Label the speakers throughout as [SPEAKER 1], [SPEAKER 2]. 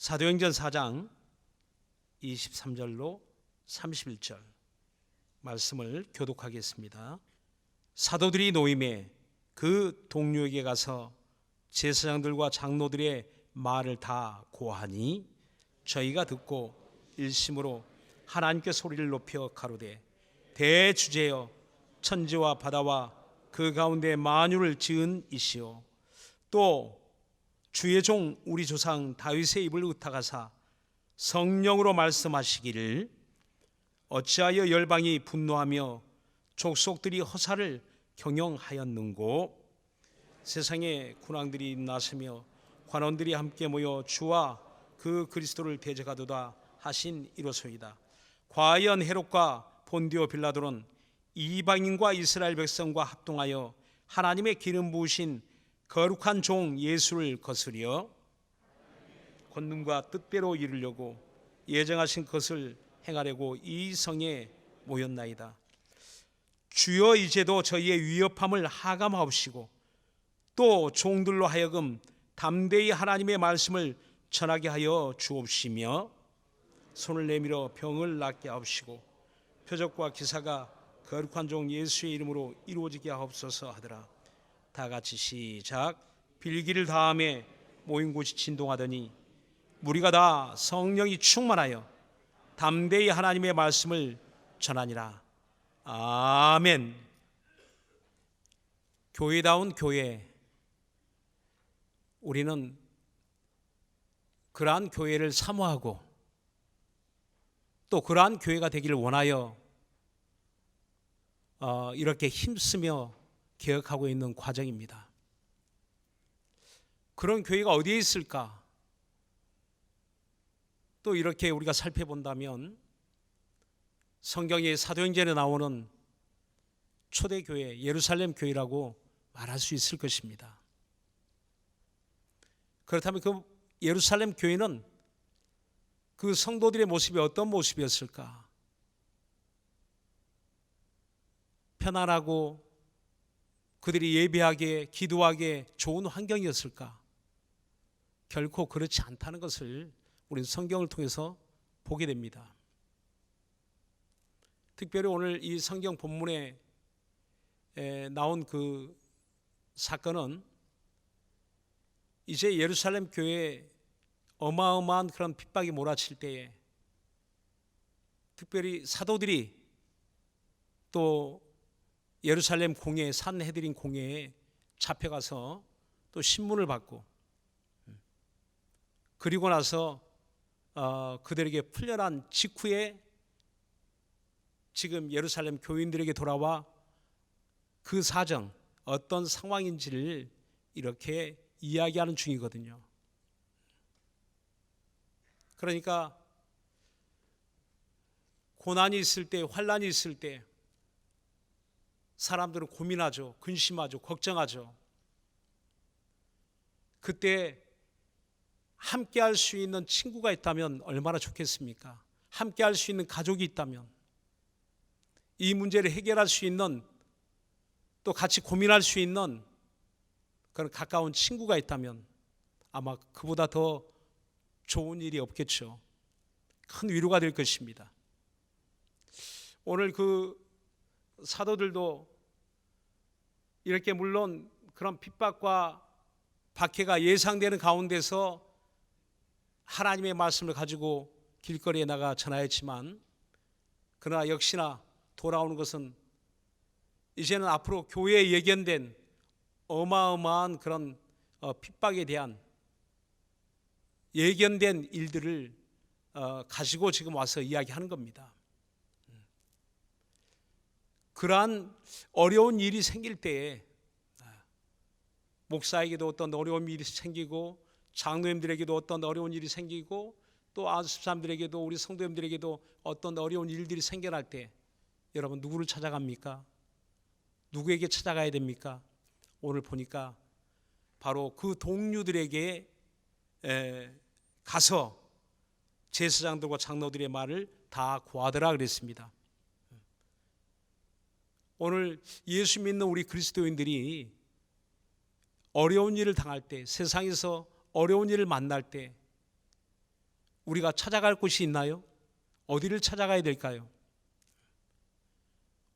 [SPEAKER 1] 사도행전 4장 23절로 31절 말씀을 교독하겠습니다. 사도들이 노임에 그 동료에게 가서 제사장들과 장로들의 말을 다 고하니 저희가 듣고 일심으로 하나님께 소리를 높여 가로되 대주제여 천지와 바다와 그 가운데 만유를 지은 이시오 또 주의 종 우리 조상 다윗의 입을 의탁하사 성령으로 말씀하시기를 어찌하여 열방이 분노하며 족속들이 허사를 경영하였는고 세상에 군왕들이 나서며 관원들이 함께 모여 주와 그 그리스도를 대적하도다 하신 이로소이다. 과연 헤롯과 본디오 빌라도는 이방인과 이스라엘 백성과 합동하여 하나님의 기름 부으신 거룩한 종 예수를 거스려 권능과 뜻대로 이루려고 예정하신 것을 행하려고 이 성에 모였나이다. 주여 이제도 저희의 위협함을 하감하옵시고 또 종들로 하여금 담대히 하나님의 말씀을 전하게 하여 주옵시며 손을 내밀어 병을 낫게 하옵시고 표적과 기사가 거룩한 종 예수의 이름으로 이루어지게 하옵소서 하더라. 다 같이 시작. 빌기를 다음에 모인 곳이 진동하더니 무리가 다 성령이 충만하여 담대히 하나님의 말씀을 전하니라. 아멘. 교회다운 교회, 우리는 그러한 교회를 사모하고 또 그러한 교회가 되기를 원하여 이렇게 힘쓰며 개혁하고 있는 과정입니다. 그런 교회가 어디에 있을까? 또 이렇게 우리가 살펴본다면 성경의 사도행전에 나오는 초대교회 예루살렘 교회라고 말할 수 있을 것입니다. 그렇다면 그 예루살렘 교회는 그 성도들의 모습이 어떤 모습이었을까? 편안하고 그들이 예배하게 기도하게 좋은 환경이었을까? 결코 그렇지 않다는 것을 우리는 성경을 통해서 보게 됩니다. 특별히 오늘 이 성경 본문에 나온 그 사건은 이제 예루살렘 교회에 어마어마한 그런 핍박이 몰아칠 때에 특별히 사도들이 또 예루살렘 공회 산헤드린 공회에 잡혀가서 또 신문을 받고 그리고 나서 그들에게 풀려난 직후에 지금 예루살렘 교인들에게 돌아와 그 사정 어떤 상황인지를 이렇게 이야기하는 중이거든요. 그러니까 고난이 있을 때, 환난이 있을 때 사람들은 고민하죠. 근심하죠. 걱정하죠. 그때 함께 할 수 있는 친구가 있다면 얼마나 좋겠습니까? 함께 할 수 있는 가족이 있다면, 이 문제를 해결할 수 있는, 또 같이 고민할 수 있는 그런 가까운 친구가 있다면 아마 그보다 더 좋은 일이 없겠죠. 큰 위로가 될 것입니다. 오늘 그 사도들도 이렇게 물론 그런 핍박과 박해가 예상되는 가운데서 하나님의 말씀을 가지고 길거리에 나가 전하였지만 그러나 역시나 돌아오는 것은 이제는 앞으로 교회에 예견된 어마어마한 그런 핍박에 대한 예견된 일들을 가지고 지금 와서 이야기하는 겁니다. 그러한 어려운 일이 생길 때에 목사에게도 어떤 어려운 일이 생기고 장로님들에게도 어떤 어려운 일이 생기고 또 안수 사람들에게도 우리 성도님들에게도 어떤 어려운 일들이 생겨날 때 여러분 누구를 찾아갑니까? 누구에게 찾아가야 됩니까? 오늘 보니까 바로 그 동료들에게 가서 제사장들과 장로들의 말을 다 고하더라 그랬습니다. 오늘 예수 믿는 우리 그리스도인들이 어려운 일을 당할 때, 세상에서 어려운 일을 만날 때 우리가 찾아갈 곳이 있나요? 어디를 찾아가야 될까요?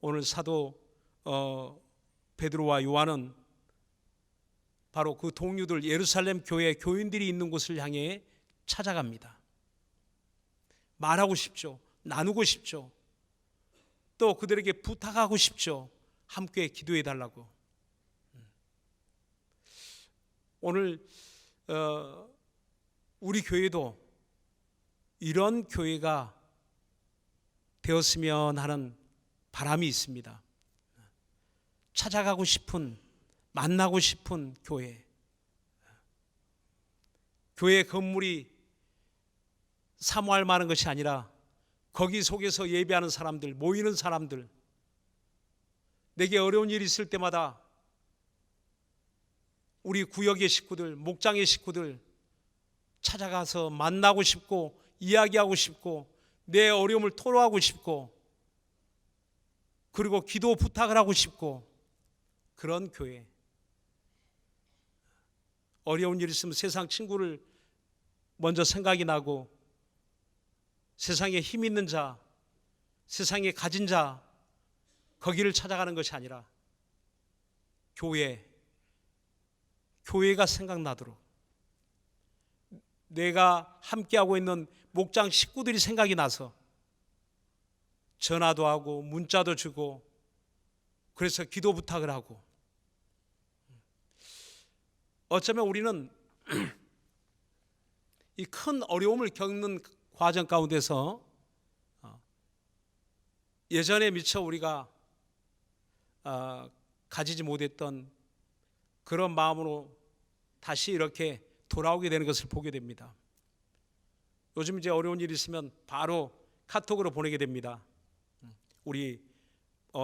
[SPEAKER 1] 오늘 사도 베드로와 요한은 바로 그 동료들, 예루살렘 교회 교인들이 있는 곳을 향해 찾아갑니다. 말하고 싶죠. 나누고 싶죠. 또 그들에게 부탁하고 싶죠. 함께 기도해 달라고. 오늘 우리 교회도 이런 교회가 되었으면 하는 바람이 있습니다. 찾아가고 싶은, 만나고 싶은 교회. 교회 건물이 사모할 만한 것이 아니라 거기 속에서 예배하는 사람들, 모이는 사람들, 내게 어려운 일이 있을 때마다 우리 구역의 식구들, 목장의 식구들 찾아가서 만나고 싶고 이야기하고 싶고 내 어려움을 토로하고 싶고 그리고 기도 부탁을 하고 싶고 그런 교회. 어려운 일 있으면 세상 친구를 먼저 생각이 나고 세상에 힘 있는 자, 세상에 가진 자 거기를 찾아가는 것이 아니라 교회가 생각나도록 내가 함께하고 있는 목장 식구들이 생각이 나서 전화도 하고 문자도 주고 그래서 기도 부탁을 하고 어쩌면 우리는 이 큰 어려움을 겪는 과정 가운데서 예전에 미처 우리가 가지지 못했던 그런 마음으로 다시 이렇게 돌아오게 되는 것을 보게 됩니다. 요즘 이제 어려운 일이 있으면 바로 카톡으로 보내게 됩니다. 우리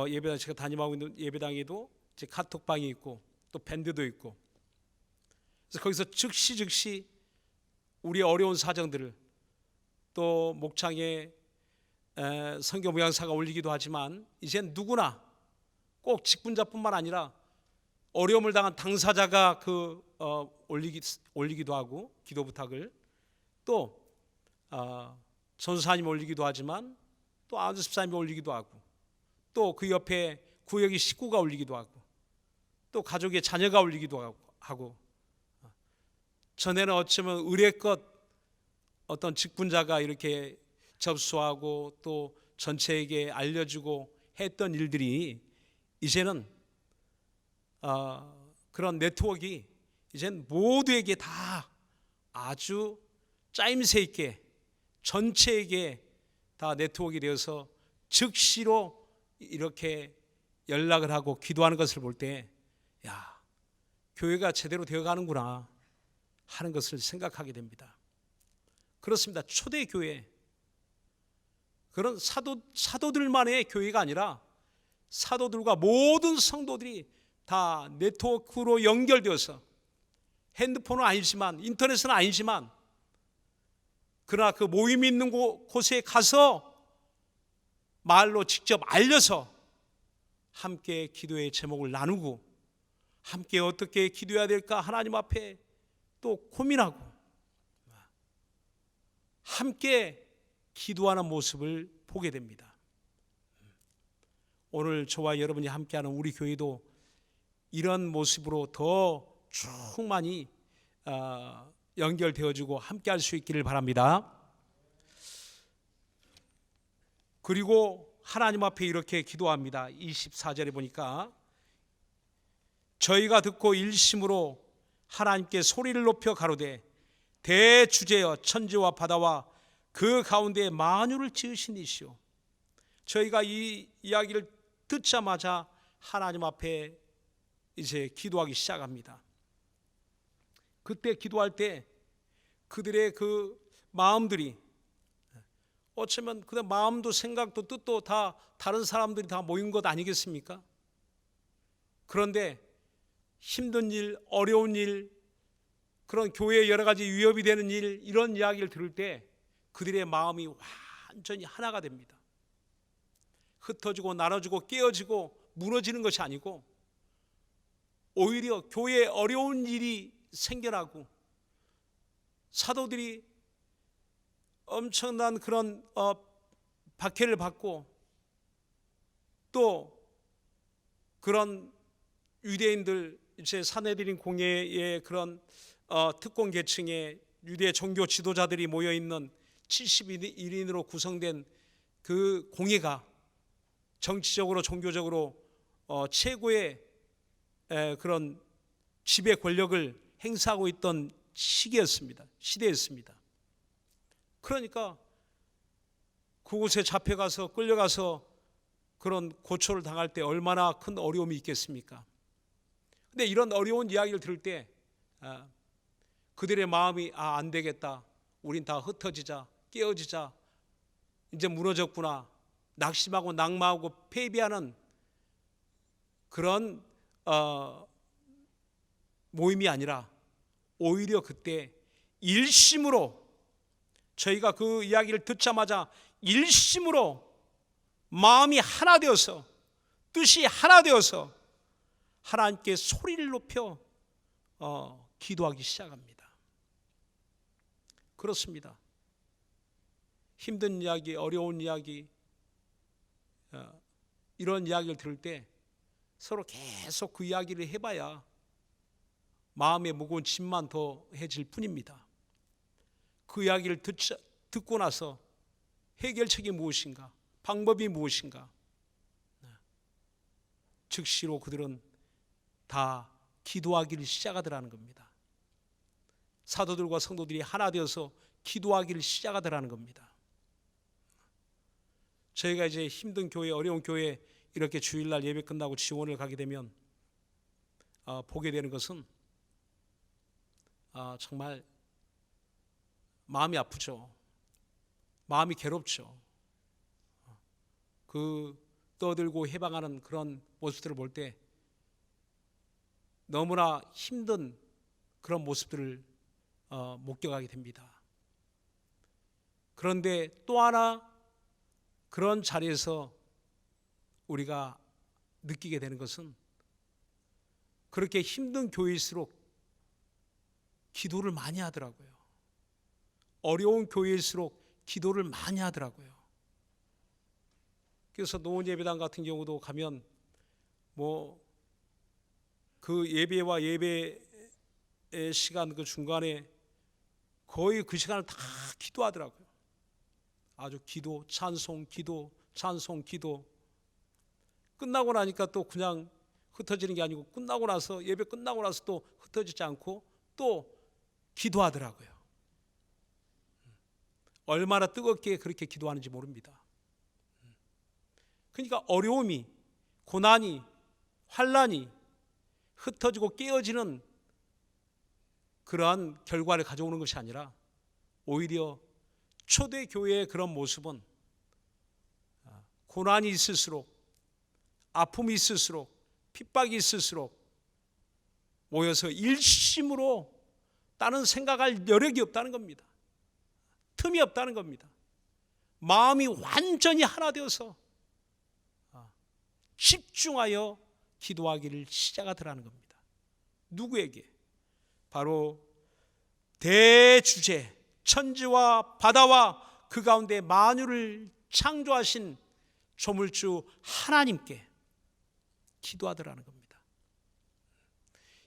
[SPEAKER 1] 예배당 제가 담임하고 있는 예배당에도 이제 카톡방이 있고 또 밴드도 있고 그래서 거기서 즉시 우리의 어려운 사정들을 또 목창에 선교 모양사가 올리기도 하지만 이젠 누구나 꼭 직분자뿐만 아니라 어려움을 당한 당사자가 올리기도 하고 기도 부탁을 또 전사님 올리기도 하지만 또 아주 집사님이 올리기도 하고 또 그 옆에 구역의 식구가 올리기도 하고 또 가족의 자녀가 올리기도 하고 전에는 어쩌면 의례껏 어떤 직분자가 이렇게 접수하고 또 전체에게 알려주고 했던 일들이 이제는 그런 네트워크가 이젠 모두에게 다 아주 짜임새 있게 전체에게 다 네트워크가 되어서 즉시로 이렇게 연락을 하고 기도하는 것을 볼 때 야, 교회가 제대로 되어가는구나 하는 것을 생각하게 됩니다. 그렇습니다. 초대교회 그런 사도들만의 교회가 아니라 사도들과 모든 성도들이 다 네트워크로 연결되어서 핸드폰은 아니지만 인터넷은 아니지만 그러나 그 모임이 있는 곳에 가서 말로 직접 알려서 함께 기도의 제목을 나누고 함께 어떻게 기도해야 될까 하나님 앞에 또 고민하고 함께 기도하는 모습을 보게 됩니다. 오늘 저와 여러분이 함께하는 우리 교회도 이런 모습으로 더 충만히 연결되어지고 함께할 수 있기를 바랍니다. 그리고 하나님 앞에 이렇게 기도합니다. 24절에 보니까 저희가 듣고 일심으로 하나님께 소리를 높여 가로되 대주제여 천지와 바다와 그 가운데 만유를 지으신 이시오. 저희가 이 이야기를 듣자마자 하나님 앞에 이제 기도하기 시작합니다. 그때 기도할 때 그들의 그 마음들이 어쩌면 그 마음도 생각도 뜻도 다 다른 사람들이 다 모인 것 아니겠습니까? 그런데 힘든 일, 어려운 일, 그런 교회에 여러 가지 위협이 되는 일, 이런 이야기를 들을 때 그들의 마음이 완전히 하나가 됩니다. 흩어지고 나눠지고 깨어지고 무너지는 것이 아니고 오히려 교회에 어려운 일이 생겨나고 사도들이 엄청난 그런 박해를 받고 또 그런 유대인들 이제 산헤드린 공회의 그런 특권 계층의 유대 종교 지도자들이 모여 있는 71인으로 구성된 그 공회가 정치적으로 종교적으로 최고의 그런 지배 권력을 행사하고 있던 시대였습니다. 그러니까 그곳에 잡혀가서 끌려가서 그런 고초를 당할 때 얼마나 큰 어려움이 있겠습니까? 근데 이런 어려운 이야기를 들을 때 그들의 마음이 안 되겠다, 우린 다 흩어지자, 깨어지자, 이제 무너졌구나, 낙심하고 낙마하고 패배하는 그런 모임이 아니라 오히려 그때 일심으로, 저희가 그 이야기를 듣자마자 일심으로 마음이 하나 되어서, 뜻이 하나 되어서 하나님께 소리를 높여 기도하기 시작합니다. 그렇습니다. 힘든 이야기, 어려운 이야기, 이런 이야기를 들을 때 서로 계속 그 이야기를 해봐야 마음의 무거운 짐만 더 해질 뿐입니다. 그 이야기를 듣고 나서 해결책이 무엇인가, 방법이 무엇인가, 즉시로 그들은 다 기도하기를 시작하더라는 겁니다. 사도들과 성도들이 하나 되어서 기도하기를 시작하더라는 겁니다. 저희가 이제 힘든 교회, 어려운 교회 이렇게 주일날 예배 끝나고 지원을 가게 되면 보게 되는 것은 정말 마음이 아프죠. 마음이 괴롭죠. 그 떠들고 해방하는 그런 모습들을 볼 때 너무나 힘든 그런 모습들을 목격하게 됩니다. 그런데 또 하나 그런 자리에서 우리가 느끼게 되는 것은, 그렇게 힘든 교회일수록 기도를 많이 하더라고요. 어려운 교회일수록 기도를 많이 하더라고요. 그래서 노원 예배당 같은 경우도 가면 그 예배와 예배의 시간 그 중간에 거의 그 시간을 다 기도하더라고요. 아주 기도, 찬송, 기도, 찬송, 기도. 끝나고 나니까 또 그냥 흩어지는 게 아니고, 끝나고 나서, 예배 끝나고 나서 또 흩어지지 않고 또 기도하더라고요. 얼마나 뜨겁게 그렇게 기도하는지 모릅니다. 그러니까 어려움이, 고난이, 환난이 흩어지고 깨어지는 그러한 결과를 가져오는 것이 아니라, 오히려 초대교회의 그런 모습은 고난이 있을수록, 아픔이 있을수록, 핍박이 있을수록 모여서 일심으로 다른 생각할 여력이 없다는 겁니다. 틈이 없다는 겁니다. 마음이 완전히 하나 되어서 집중하여 기도하기를 시작하더라는 겁니다. 누구에게? 바로 대주제, 천지와 바다와 그 가운데 만유를 창조하신 조물주 하나님께 기도하더라는 겁니다.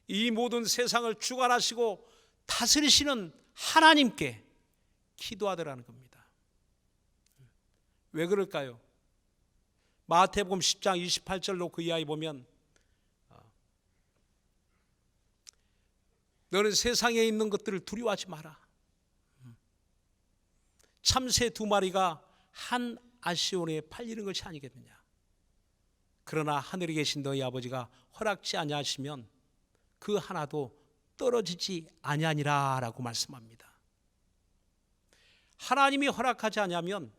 [SPEAKER 1] 이 모든 세상을 주관하시고 다스리시는 하나님께 기도하더라는 겁니다. 왜 그럴까요? 마태복음 10장 28절로 그 이하에 보면, 너는 세상에 있는 것들을 두려워하지 마라. 참새 2마리가 한 아시온에 팔리는 것이 아니겠느냐. 그러나 하늘에 계신 너희 아버지가 허락지 아니하시면 그 하나도 떨어지지 아니하니라 라고 말씀합니다. 하나님이 허락하지 아니하면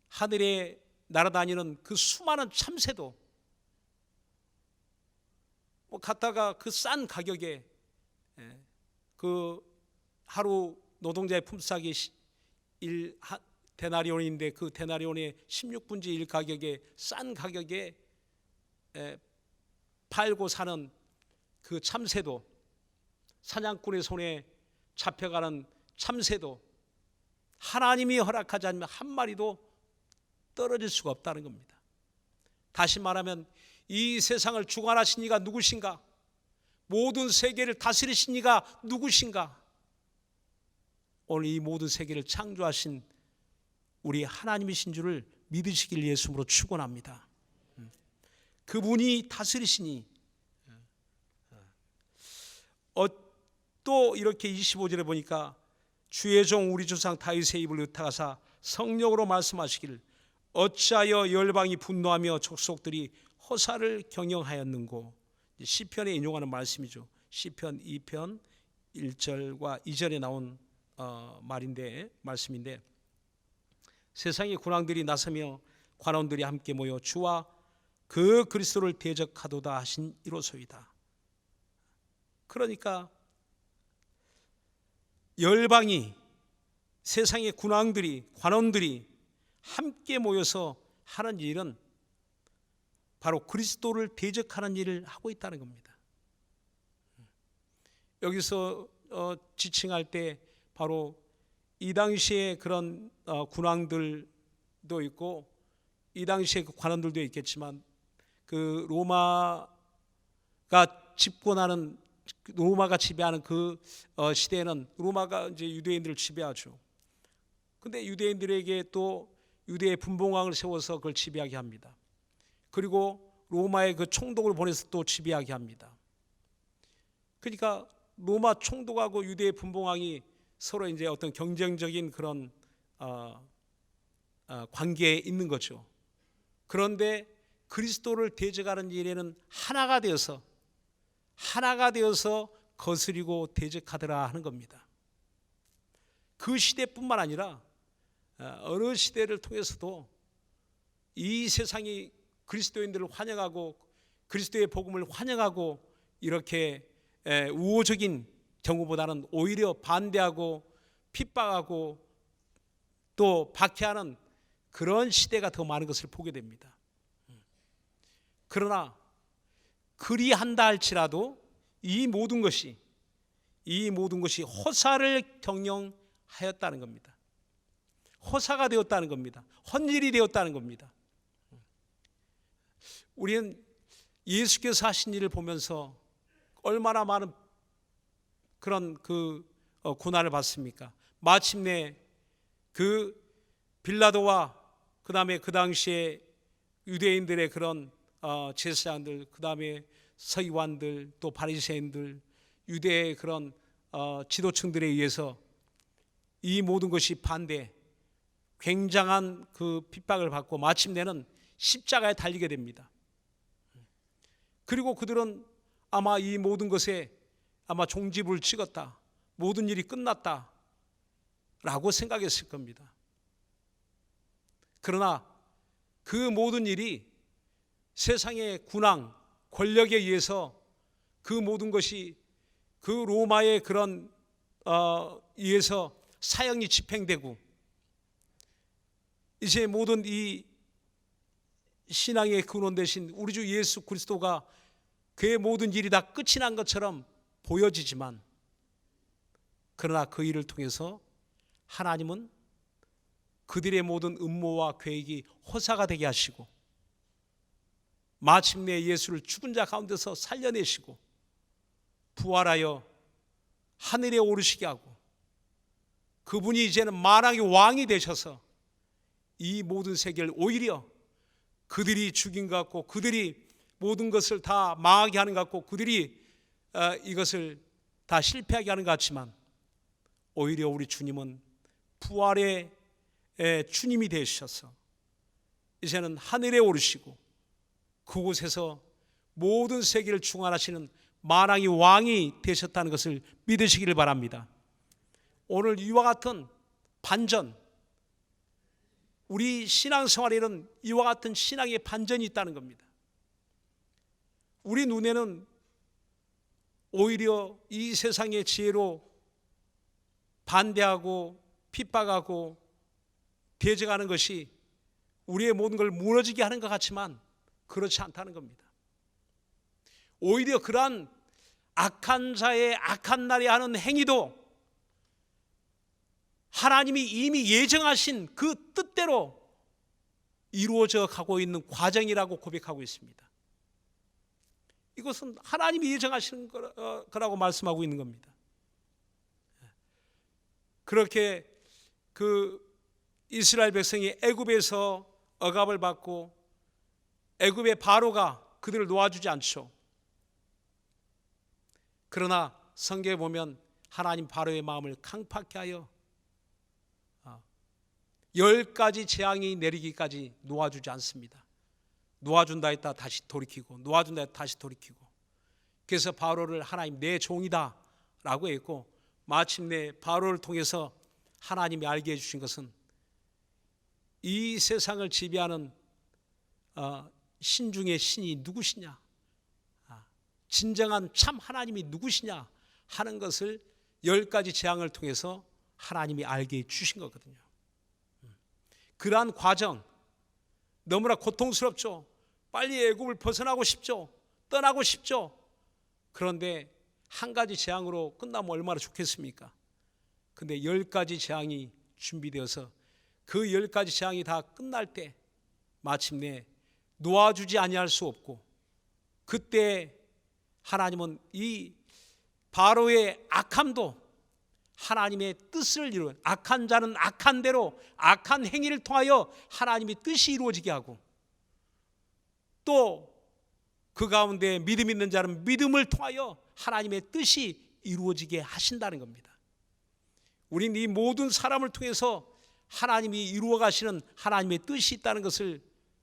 [SPEAKER 1] 하늘에 날아다니는 그 수많은 참새도 갖다가 그 싼 가격에, 그 하루 노동자의 품삯이 데나리온인데 그 데나리온의 16분의 1 가격에, 싼 가격에 팔고 사는 그 참새도, 사냥꾼의 손에 잡혀가는 참새도 하나님이 허락하지 않으면 한 마리도 떨어질 수가 없다는 겁니다. 다시 말하면 이 세상을 주관하신 이가 누구신가? 모든 세계를 다스리신 이가 누구신가? 오늘 이 모든 세계를 창조하신 우리 하나님이신 줄을 믿으시길 예수님으로 축원합니다. 그분이 다스리시니 또 이렇게 25절에 보니까 주의 종 우리 조상 다윗의 입을 의탁하사 성령으로 말씀하시기를 어찌하여 열방이 분노하며 족속들이 허사를 경영하였는고. 시편에 인용하는 말씀이죠. 시편 2편 1절과 2절에 나온 말씀인데 세상의 군왕들이 나서며 관원들이 함께 모여 주와 그 그리스도를 대적하도다 하신 이로소이다. 그러니까 열방이, 세상의 군왕들이, 관원들이 함께 모여서 하는 일은 바로 그리스도를 대적하는 일을 하고 있다는 겁니다. 여기서 지칭할 때 바로 이 당시에 그런 군왕들도 있고 이 당시에 그 관원들도 있겠지만 그 로마가 집권하는, 로마가 지배하는 그 시대에는 로마가 이제 유대인들을 지배하죠. 근데 유대인들에게 또 유대의 분봉왕을 세워서 그걸 지배하게 합니다. 그리고 로마의 그 총독을 보내서 또 지배하게 합니다. 그러니까 로마 총독하고 유대의 분봉왕이 서로 이제 어떤 경쟁적인 그런 관계에 있는 거죠. 그런데 그리스도를 대적하는 일에는 하나가 되어서 거스리고 대적하더라 하는 겁니다. 그 시대뿐만 아니라 어느 시대를 통해서도 이 세상이 그리스도인들을 환영하고 그리스도의 복음을 환영하고 이렇게 우호적인 경우보다는 오히려 반대하고 핍박하고 또 박해하는 그런 시대가 더 많은 것을 보게 됩니다. 그러나 그리한다 할지라도 이 모든 것이 허사를 경영하였다는 겁니다. 허사가 되었다는 겁니다. 헛일이 되었다는 겁니다. 우리는 예수께서 하신 일을 보면서 얼마나 많은 그런 고난을 받습니까? 마침내 그 빌라도와 그 다음에 그 당시에 유대인들의 그런 제사장들, 그 다음에 서기관들, 또 바리새인들, 유대의 그런 지도층들에 의해서 이 모든 것이 반대, 굉장한 그 핍박을 받고 마침내는 십자가에 달리게 됩니다. 그리고 그들은 아마 이 모든 것에 아마 종지부를 찍었다, 모든 일이 끝났다 라고 생각했을 겁니다. 그러나 그 모든 일이 세상의 군왕, 권력에 의해서 그 모든 것이 그 로마의 그런 의해서 사형이 집행되고 이제 모든 이 신앙의 근원 되신 우리 주 예수 그리스도가 그의 모든 일이 다 끝이 난 것처럼 보여지지만 그러나 그 일을 통해서 하나님은 그들의 모든 음모와 계획이 허사가 되게 하시고 마침내 예수를 죽은 자 가운데서 살려내시고 부활하여 하늘에 오르시게 하고 그분이 이제는 만왕의 왕이 되셔서 이 모든 세계를 오히려 그들이 죽인 것 같고 그들이 모든 것을 다 망하게 하는 것 같고 그들이 이것을 다 실패하게 하는 것 같지만 오히려 우리 주님은 부활의 주님이 되셔서 이제는 하늘에 오르시고 그곳에서 모든 세계를 주관하시는 만왕의 왕이 되셨다는 것을 믿으시기를 바랍니다. 오늘 이와 같은 반전, 우리 신앙생활에는 이와 같은 신앙의 반전이 있다는 겁니다. 우리 눈에는 오히려 이 세상의 지혜로 반대하고 핍박하고 대적하는 것이 우리의 모든 걸 무너지게 하는 것 같지만 그렇지 않다는 겁니다. 오히려 그러한 악한 자의 악한 날에 하는 행위도 하나님이 이미 예정하신 그 뜻대로 이루어져 가고 있는 과정이라고 고백하고 있습니다. 이것은 하나님이 예정하시는 거라고 말씀하고 있는 겁니다. 그렇게 그 이스라엘 백성이 애굽에서 억압을 받고 애굽의 바로가 그들을 놓아주지 않죠. 그러나 성경에 보면 하나님 바로의 마음을 강팍케 하여 10가지 재앙이 내리기까지 놓아주지 않습니다. 놓아준다 했다 다시 돌이키고, 놓아준다 했다 다시 돌이키고. 그래서 바로를 하나님 내 종이다 라고 했고, 마침내 바로를 통해서 하나님이 알게 해주신 것은 이 세상을 지배하는 신 중의 신이 누구시냐, 진정한 참 하나님이 누구시냐 하는 것을 10가지 재앙을 통해서 하나님이 알게 해주신 거거든요. 그러한 과정 너무나 고통스럽죠. 빨리 애굽을 벗어나고 싶죠. 떠나고 싶죠. 그런데 한 가지 재앙으로 끝나면 얼마나 좋겠습니까? 근데 10가지 재앙이 준비되어서 그 10가지 재앙이 다 끝날 때 마침내 놓아주지 아니할 수 없고, 그때 하나님은 이 바로의 악함도 하나님의 뜻을 이루는, 악한 자는 악한 대로 악한 행위를 통하여 하나님의 뜻이 이루어지게 하고, 또 그 가운데 믿음 있는 자는 믿음을 통하여 하나님의 뜻이 이루어지게 하신다는 겁니다. 우린 이 모든 사람을 통해서 하나님이 이루어 가시는 하나님의 뜻이 있다는 것을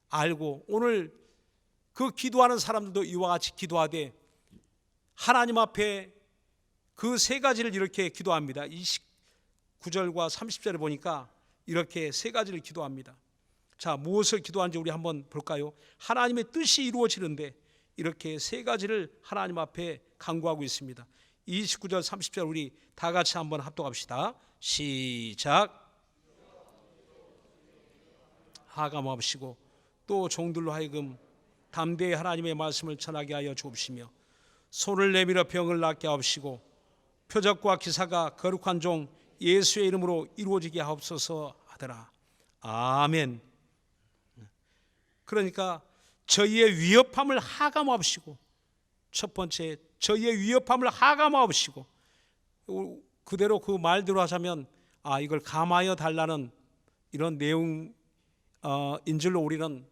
[SPEAKER 1] 알고, 오늘 그 기도하는 사람들도 이와 같이 기도하되 하나님 앞에 그 3가지를 이렇게 기도합니다. 29절과 30절에 보니까 이렇게 3가지를 기도합니다. 자, 무엇을 기도하는지 우리 한번 볼까요? 하나님의 뜻이 이루어지는데 이렇게 3가지를 하나님 앞에 간구하고 있습니다. 29절 30절 우리 다 같이 한번 합독합시다. 시작. 하감하시고 또 종들로 하여금 담대히 하나님의 말씀을 전하게 하여 주옵시며, 손을 내밀어 병을 낫게 하옵시고 표적과 기사가 거룩한 종 예수의 이름으로 이루어지게 하옵소서 하더라. 아멘. 그러니까 저희의 위협함을 하감하옵시고, 첫 번째 저희의 위협함을 하감하옵시고, 그대로 그 말대로 하자면 이걸 감하여 달라는 이런 내용인 줄로 우리는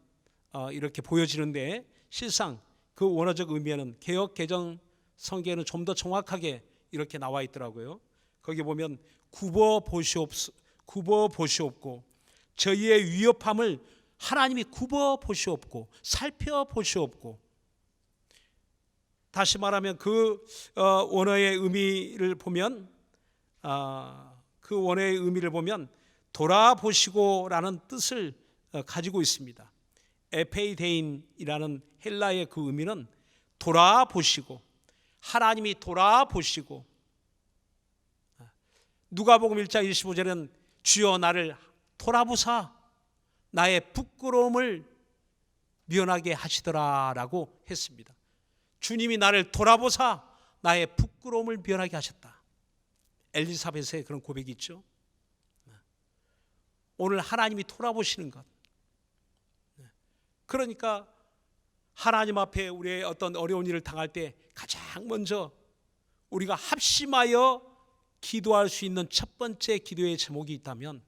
[SPEAKER 1] 이렇게 보여지는데, 실상 그 원어적 의미에는 개역 개정 성경에는 좀 더 정확하게 이렇게 나와 있더라고요. 거기 보면 굽어 보시옵고 저희의 위협함을 하나님이 굽어 보시옵고 살펴보시옵고, 다시 말하면 그 원어의 의미를 보면 돌아보시고라는 뜻을 가지고 있습니다. 에페이데인이라는 헬라의 그 의미는 돌아보시고, 하나님이 돌아보시고, 누가복음 1장 25절은 주여 나를 돌아보사 나의 부끄러움을 면하게 하시더라라고 했습니다. 주님이 나를 돌아보사 나의 부끄러움을 면하게 하셨다. 엘리사벳의 그런 고백이 있죠. 오늘 하나님이 돌아보시는 것, 그러니까 하나님 앞에 우리의 어떤 어려운 일을 당할 때 가장 먼저 우리가 합심하여 기도할 수 있는 첫 번째 기도의 제목이 있다면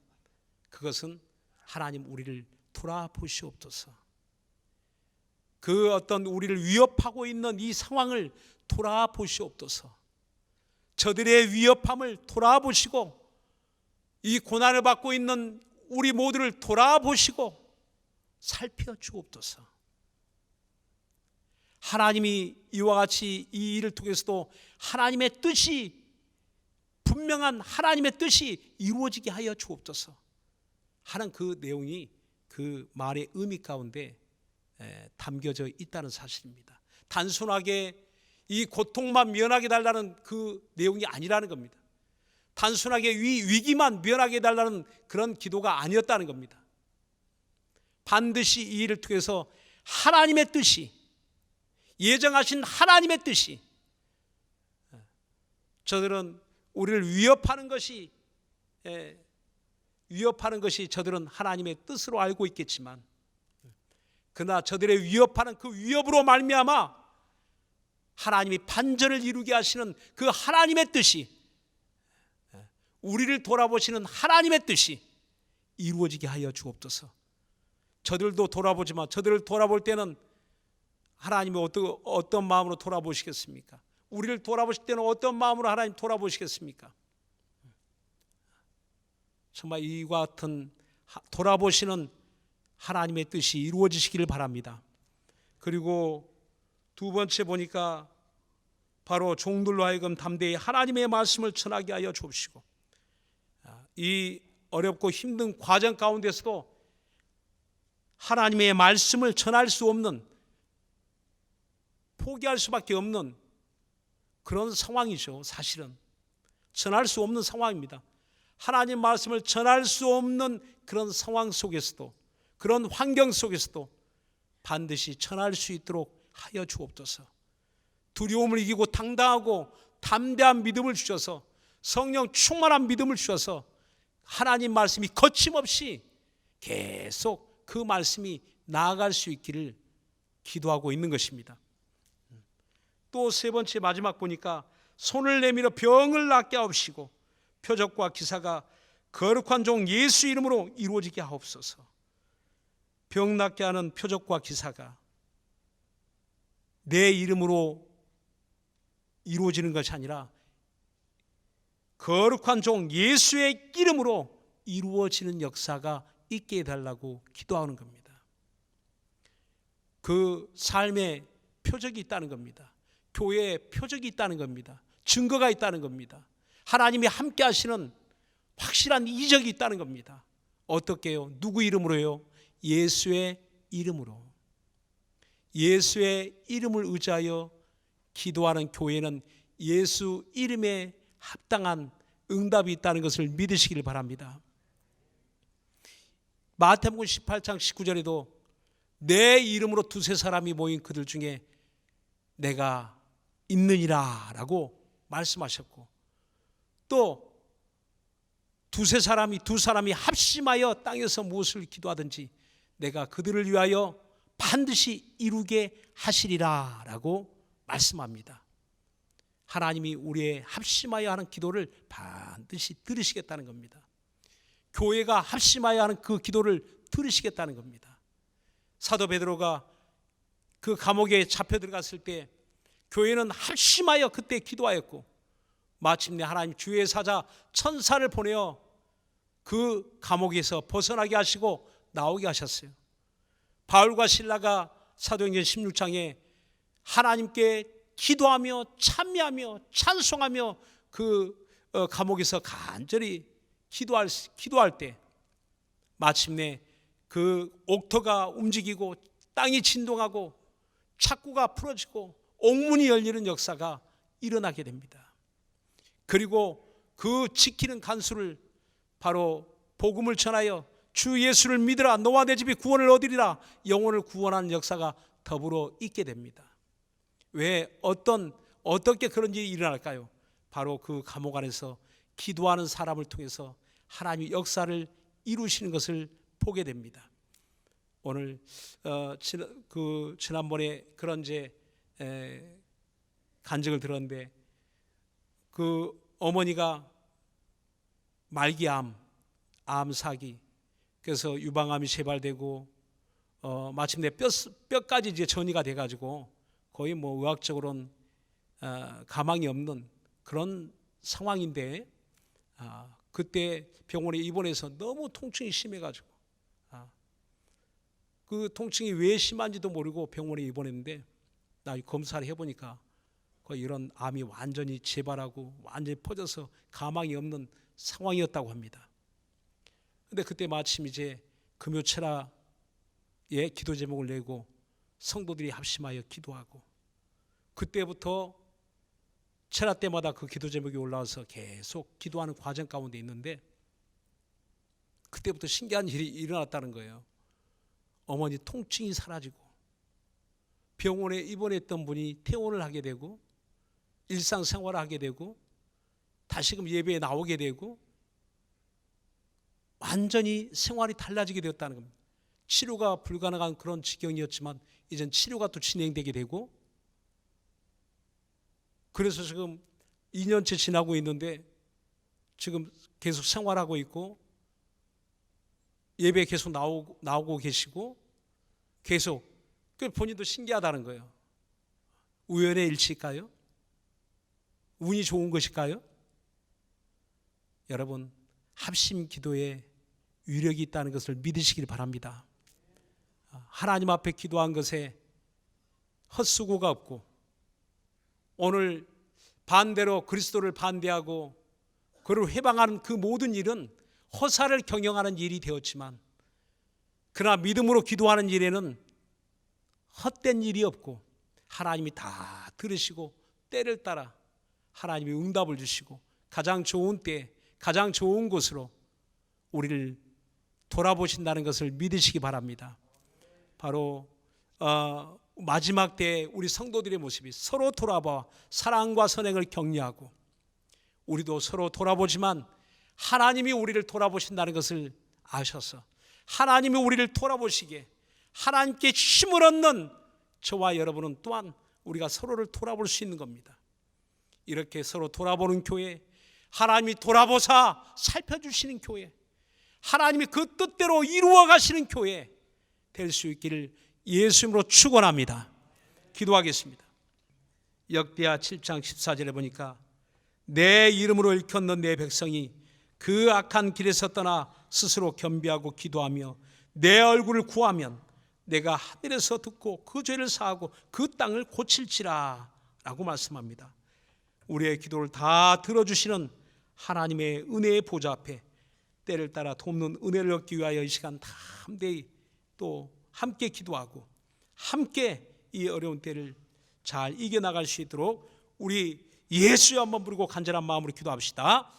[SPEAKER 1] 그것은 하나님 우리를 돌아보시옵소서. 그 어떤 우리를 위협하고 있는 이 상황을 돌아보시옵소서. 저들의 위협함을 돌아보시고 이 고난을 받고 있는 우리 모두를 돌아보시고 살펴주옵소서. 하나님이 이와 같이 이 일을 통해서도 하나님의 뜻이, 분명한 하나님의 뜻이 이루어지게 하여 주옵소서 하는 그 내용이 그 말의 의미 가운데 담겨져 있다는 사실입니다. 단순하게 이 고통만 면하게 달라는 그 내용이 아니라는 겁니다. 단순하게 위기만 면하게 달라는 그런 기도가 아니었다는 겁니다. 반드시 이 일을 통해서 하나님의 뜻이, 예정하신 하나님의 뜻이, 저들은 우리를 위협하는 것이 위협하는 것이 저들은 하나님의 뜻으로 알고 있겠지만, 그러나 저들의 위협하는 그 위협으로 말미암아 하나님이 반전을 이루게 하시는 그 하나님의 뜻이, 우리를 돌아보시는 하나님의 뜻이 이루어지게 하여 주옵소서. 저들도 돌아보지만 저들을 돌아볼 때는 하나님이 어떤 마음으로 돌아보시겠습니까? 우리를 돌아보실 때는 어떤 마음으로 하나님 돌아보시겠습니까? 정말 이와 같은 돌아보시는 하나님의 뜻이 이루어지시기를 바랍니다. 그리고 두 번째 보니까 바로 종들로 하여금 담대히 하나님의 말씀을 전하게 하여 주옵시고, 이 어렵고 힘든 과정 가운데서도 하나님의 말씀을 전할 수 없는, 포기할 수밖에 없는 그런 상황이죠. 사실은 전할 수 없는 상황입니다. 하나님 말씀을 전할 수 없는 그런 상황 속에서도, 그런 환경 속에서도 반드시 전할 수 있도록 하여 주옵소서. 두려움을 이기고 당당하고 담대한 믿음을 주셔서, 성령 충만한 믿음을 주셔서 하나님 말씀이 거침없이 계속 그 말씀이 나아갈 수 있기를 기도하고 있는 것입니다. 또 세 번째 마지막 보니까 손을 내밀어 병을 낫게 하옵시고 표적과 기사가 거룩한 종 예수 이름으로 이루어지게 하옵소서. 병 낫게 하는 표적과 기사가 내 이름으로 이루어지는 것이 아니라 거룩한 종 예수의 이름으로 이루어지는 역사가 있게 해달라고 기도하는 겁니다. 그 삶의 표적이 있다는 겁니다. 교회에 표적이 있다는 겁니다. 증거가 있다는 겁니다. 하나님이 함께 하시는 확실한 이적이 있다는 겁니다. 어떻게요? 누구 이름으로요? 예수의 이름으로. 예수의 이름을 의지하여 기도하는 교회는 예수 이름에 합당한 응답이 있다는 것을 믿으시길 바랍니다. 마태복음 18장 19절에도 내 이름으로 두세 사람이 모인 그들 중에 내가 있느니라 라고 말씀하셨고, 또 두 사람이 합심하여 땅에서 무엇을 기도하든지 내가 그들을 위하여 반드시 이루게 하시리라 라고 말씀합니다. 하나님이 우리의 합심하여 하는 기도를 반드시 들으시겠다는 겁니다. 교회가 합심하여 하는 그 기도를 들으시겠다는 겁니다. 사도 베드로가 그 감옥에 잡혀 들어갔을 때 교회는 합심하여 그때 기도하였고, 마침내 하나님 주의 사자 천사를 보내어 그 감옥에서 벗어나게 하시고 나오게 하셨어요. 바울과 실라가 사도행전 16장에 하나님께 기도하며 찬미하며 찬송하며 그 감옥에서 간절히 기도할 때 마침내 그 옥토가 움직이고 땅이 진동하고 착구가 풀어지고 옥문이 열리는 역사가 일어나게 됩니다. 그리고 그 지키는 간수를 바로 복음을 전하여 주 예수를 믿으라 너와 내 집이 구원을 얻으리라 영혼을 구원하는 역사가 더불어 있게 됩니다. 왜 어떻게 그런 일이 일어날까요? 바로 그 감옥 안에서 기도하는 사람을 통해서 하나님의 역사를 이루시는 것을 보게 됩니다. 오늘 지난번에 그런 간증을 들었는데, 그 어머니가 말기암, 암사기, 그래서 유방암이 재발되고 마침내 뼈까지 이제 전이가 돼가지고 거의 뭐 의학적으로는 가망이 없는 그런 상황인데, 그때 병원에 입원해서 너무 통증이 심해가지고 그 통증이 왜 심한지도 모르고 병원에 입원했는데, 나 검사를 해보니까 거의 이런 암이 완전히 재발하고 완전히 퍼져서 가망이 없는 상황이었다고 합니다. 근데 그때 마침 이제 금요체라의 기도 제목을 내고 성도들이 합심하여 기도하고, 그때부터 체라 때마다 그 기도 제목이 올라와서 계속 기도하는 과정 가운데 있는데, 그때부터 신기한 일이 일어났다는 거예요. 어머니 통증이 사라지고 병원에 입원했던 분이 퇴원을 하게 되고 일상생활을 하게 되고 다시금 예배에 나오게 되고, 완전히 생활이 달라지게 되었다는 겁니다. 치료가 불가능한 그런 지경이었지만 이젠 치료가 또 진행되게 되고, 그래서 지금 2년째 지나고 있는데 지금 계속 생활하고 있고 예배 계속 나오고 계시고 계속, 그 본인도 신기하다는 거예요. 우연의 일치일까요? 운이 좋은 것일까요? 여러분, 합심 기도에 위력이 있다는 것을 믿으시길 바랍니다. 하나님 앞에 기도한 것에 헛수고가 없고, 오늘 반대로 그리스도를 반대하고 그를 회방하는 그 모든 일은 허사를 경영하는 일이 되었지만, 그러나 믿음으로 기도하는 일에는 헛된 일이 없고 하나님이 다 들으시고 때를 따라 하나님이 응답을 주시고 가장 좋은 때 가장 좋은 곳으로 우리를 돌아보신다는 것을 믿으시기 바랍니다. 바로 마지막 때에 우리 성도들의 모습이 서로 돌아봐 사랑과 선행을 격려하고, 우리도 서로 돌아보지만 하나님이 우리를 돌아보신다는 것을 아셔서 하나님이 우리를 돌아보시기에 하나님께 힘을 얻는 저와 여러분은 또한 우리가 서로를 돌아볼 수 있는 겁니다. 이렇게 서로 돌아보는 교회, 하나님이 돌아보사 살펴주시는 교회, 하나님이 그 뜻대로 이루어 가시는 교회 될 수 있기를 예수님으로 축원합니다. 기도하겠습니다. 역대하 7장 14절에 보니까 내 이름으로 일컫는 내 백성이 그 악한 길에서 떠나 스스로 겸비하고 기도하며 내 얼굴을 구하면 내가 하늘에서 듣고 그 죄를 사하고 그 땅을 고칠지라 라고 말씀합니다. 우리의 기도를 다 들어주시는 하나님의 은혜의 보좌 앞에 때를 따라 돕는 은혜를 얻기 위하여 이 시간 다 함께 또 함께 기도하고 함께 이 어려운 때를 잘 이겨나갈 수 있도록 우리 예수여 한번 부르고 간절한 마음으로 기도합시다.